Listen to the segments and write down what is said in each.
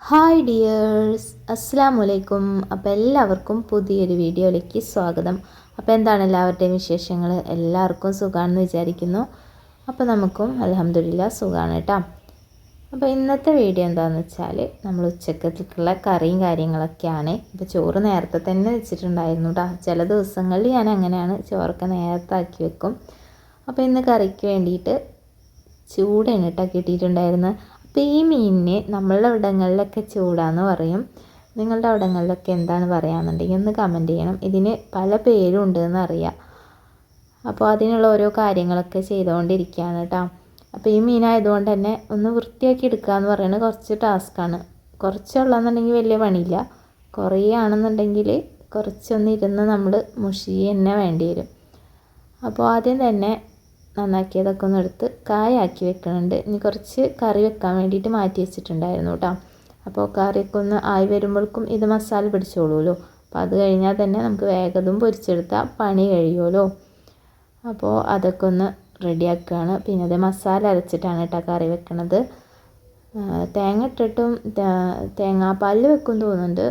Hi dears, അസ്സലാമു അലൈക്കും. അപ്പോൾ എല്ലാവർക്കും പുതിയൊരു വീഡിയോയിലേക്ക് സ്വാഗതം. അപ്പോൾ എന്താണ് എല്ലാവരുടെയും വിശേഷങ്ങൾ? എല്ലാവർക്കും സുഖമാണെന്ന് വിചാരിക്കുന്നു. അപ്പോൾ നമുക്കും അൽഹംദുലില്ലാ സുഖമാണ് കേട്ടോ. അപ്പോൾ ഇന്നത്തെ വീഡിയോ എന്താണെന്ന് വെച്ചാൽ നമ്മൾ ഉച്ചക്കത്തേക്കുള്ള കറിയും കാര്യങ്ങളൊക്കെയാണ്. ഇപ്പോൾ ചോറ് നേരത്തെ തന്നെ വെച്ചിട്ടുണ്ടായിരുന്നു കേട്ടോ. ചില ദിവസങ്ങളിൽ ഞാൻ അങ്ങനെയാണ്, ചോറൊക്കെ നേരത്തെ ആക്കി വെക്കും. അപ്പോൾ ഇന്ന് കറിക്ക് വേണ്ടിയിട്ട് ചൂടാണ് കേട്ടോ കിട്ടിയിട്ടുണ്ടായിരുന്നത്. അപ്പോൾ ഈ മീനിന് നമ്മളുടെ ഇവിടങ്ങളിലൊക്കെ ചൂടാന്ന് പറയും. നിങ്ങളുടെ അവിടങ്ങളിലൊക്കെ എന്താണ് പറയുകയെന്നുണ്ടെങ്കിൽ ഒന്ന് കമൻറ്റ് ചെയ്യണം. ഇതിന് പല പേരും ഉണ്ടെന്ന് അറിയാം. അപ്പോൾ അതിനുള്ള ഓരോ കാര്യങ്ങളൊക്കെ ചെയ്തുകൊണ്ടിരിക്കുകയാണ് കേട്ടോ. അപ്പോൾ ഈ മീനായതുകൊണ്ട് തന്നെ ഒന്ന് വൃത്തിയാക്കി എടുക്കുക എന്ന് പറയുന്നത് കുറച്ച് ടാസ്ക്കാണ്. കുറച്ചുള്ളതെന്നുണ്ടെങ്കിൽ വലിയ പണിയില്ല. കുറേ ആണെന്നുണ്ടെങ്കിൽ കുറച്ചൊന്ന് ഇരുന്ന് നമ്മൾ മുഷി തന്നെ വേണ്ടി വരും. അപ്പോൾ ആദ്യം തന്നെ നന്നാക്കിയതൊക്കെ ഒന്ന് എടുത്ത് കായാക്കി വെക്കുന്നുണ്ട്. ഇനി കുറച്ച് കറി വെക്കാൻ വേണ്ടിയിട്ട് മാറ്റി വെച്ചിട്ടുണ്ടായിരുന്നു കേട്ടോ. അപ്പോൾ കറിയൊക്കെ ഒന്ന് ആയി വരുമ്പോഴേക്കും ഇത് മസാല പിടിച്ചോളൂല്ലോ. അപ്പോൾ അത് കഴിഞ്ഞാൽ തന്നെ നമുക്ക് വേഗം പൊരിച്ചെടുത്താൽ പണി കഴിയുമല്ലോ. അപ്പോൾ അതൊക്കെ ഒന്ന് റെഡിയാക്കുകയാണ്. പിന്നെ അത് മസാല അരച്ചിട്ടാണ് കേട്ടോ കറി വെക്കണത്. തേങ്ങ ഇട്ടിട്ടും തേങ്ങാപ്പാലിൽ വെക്കും തോന്നുന്നുണ്ട്.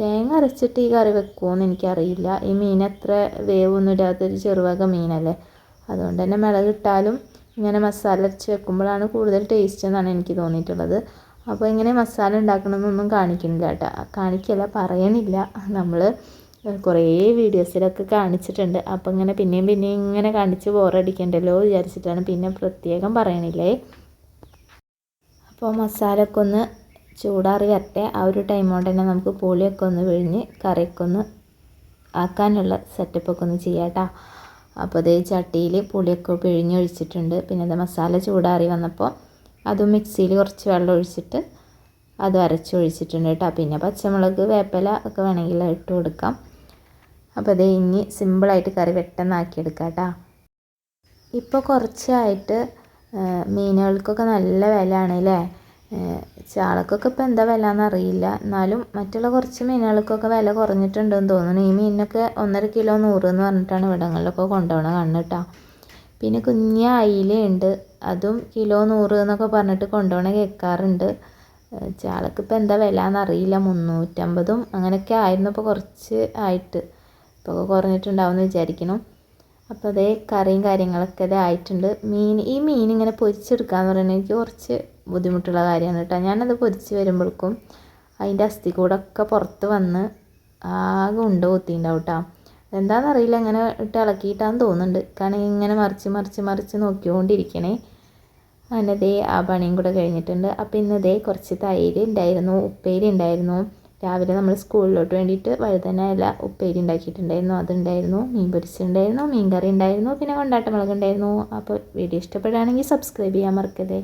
തേങ്ങ അരച്ചിട്ട് ഈ കറി വെക്കുമോയെന്ന് എനിക്കറിയില്ല. ഈ മീൻ അത്ര വേവൊന്നും ഇടാത്തൊരു ചെറുവക മീനല്ലേ. അതുകൊണ്ട് തന്നെ മിളകിട്ടാലും ഇങ്ങനെ മസാല അരച്ച് വെക്കുമ്പോഴാണ് കൂടുതൽ ടേസ്റ്റ് എന്നാണ് എനിക്ക് തോന്നിയിട്ടുള്ളത്. അപ്പോൾ ഇങ്ങനെ മസാല ഉണ്ടാക്കണമെന്നൊന്നും കാണിക്കുന്നില്ല കേട്ടോ. കാണിക്കില്ല, പറയണില്ല. നമ്മൾ കുറേ വീഡിയോസിലൊക്കെ കാണിച്ചിട്ടുണ്ട്. അപ്പോൾ ഇങ്ങനെ പിന്നെയും ഇങ്ങനെ കാണിച്ച് ബോറടിക്കണ്ടല്ലോ വിചാരിച്ചിട്ടാണ് പിന്നെ പ്രത്യേകം പറയണില്ലേ. അപ്പോൾ മസാലയൊക്കെ ഒന്ന് ചൂടാറി വരട്ടെ. ആ ഒരു ടൈം കൊണ്ട് തന്നെ നമുക്ക് പുളിയൊക്കെ ഒന്ന് പിഴിഞ്ഞ് കറിയൊക്കെ ഒന്ന് ആക്കാനുള്ള സെറ്റപ്പൊക്കെ ഒന്ന് ചെയ്യാം കേട്ടോ. അപ്പോൾ അതേ ചട്ടിയിൽ പുളിയൊക്കെ പിഴിഞ്ഞൊഴിച്ചിട്ടുണ്ട്. പിന്നെ അത് മസാല ചൂടാറി വന്നപ്പോൾ അതും മിക്സിയിൽ കുറച്ച് വെള്ളം ഒഴിച്ചിട്ട് അതും അരച്ചൊഴിച്ചിട്ടുണ്ട് കേട്ടോ. പിന്നെ പച്ചമുളക്, വേപ്പില ഒക്കെ വേണമെങ്കിൽ ഇട്ട് കൊടുക്കാം. അപ്പോൾ അതേ ഇനി സിമ്പിളായിട്ട് കറി പെട്ടെന്നാക്കിയെടുക്കാം കേട്ടോ. ഇപ്പോൾ കുറച്ചായിട്ട് മീനുകൾക്കൊക്കെ നല്ല വിലയാണ് അല്ലേ. ചാളക്കൊക്കെ ഇപ്പോൾ എന്താ വില എന്നറിയില്ല. എന്നാലും മറ്റുള്ള കുറച്ച് മീനുകൾക്കൊക്കെ വില കുറഞ്ഞിട്ടുണ്ടെന്ന് തോന്നുന്നു. ഈ മീനൊക്കെ 1.5 കിലോ 100 എന്ന് പറഞ്ഞിട്ടാണ് ഇവിടങ്ങളിലൊക്കെ കൊണ്ടുപോകണത് കണ്ടിട്ടാ. പിന്നെ കുഞ്ഞ അയിലയുണ്ട്, അതും കിലോ 100 എന്നൊക്കെ പറഞ്ഞിട്ട് കൊണ്ടുപോകണ കേൾക്കാറുണ്ട്. ചാളക്ക് ഇപ്പോൾ എന്താ വില എന്നറിയില്ല. 350 അങ്ങനെയൊക്കെ ആയിരുന്നു ഇപ്പോൾ കുറച്ച് ആയിട്ട്. ഇപ്പോൾ കുറഞ്ഞിട്ടുണ്ടാവും എന്ന് വിചാരിക്കണം. അപ്പോൾ അതേ കറിയും കാര്യങ്ങളൊക്കെ അതേ ആയിട്ടുണ്ട്. ഈ മീൻ ഇങ്ങനെ പൊരിച്ചെടുക്കുക എന്ന് പറയുന്നത് എനിക്ക് കുറച്ച് ബുദ്ധിമുട്ടുള്ള കാര്യമാണ് കേട്ടോ. ഞാനത് പൊരിച്ച് വരുമ്പോഴേക്കും അതിൻ്റെ അസ്ഥി കൂടൊക്കെ പുറത്ത് വന്ന് ആകെ ഉണ്ട കുത്തിയിട്ടുണ്ടാവും കേട്ടോ. എന്താണെന്നറിയില്ല, ഇങ്ങനെ ഇട്ട് ഇളക്കിയിട്ടാന്ന് തോന്നുന്നുണ്ട്. കാരണം ഇങ്ങനെ മറിച്ച് നോക്കിക്കൊണ്ടിരിക്കണേ. അങ്ങനെ ദേ ആ പണിയും കൂടെ കഴിഞ്ഞിട്ടുണ്ട്. അപ്പോൾ ഇന്ന് ദേ കുറച്ച് തൈര് ഉണ്ടായിരുന്നു, ഉപ്പേരി ഉണ്ടായിരുന്നു. രാവിലെ നമ്മൾ സ്കൂളിലോട്ട് വേണ്ടിയിട്ട് വഴുതന ഇല ഉപ്പേരി ഉണ്ടാക്കിയിട്ടുണ്ടായിരുന്നു, അതുണ്ടായിരുന്നു. മീൻ പൊരിച്ചിട്ടുണ്ടായിരുന്നു, മീൻ കറി ഉണ്ടായിരുന്നു, പിന്നെ കൊണ്ടാട്ടമുളക് ഉണ്ടായിരുന്നു. അപ്പോൾ വീഡിയോ ഇഷ്ടപ്പെടുകയാണെങ്കിൽ സബ്സ്ക്രൈബ് ചെയ്യാൻ മറക്കരുത്.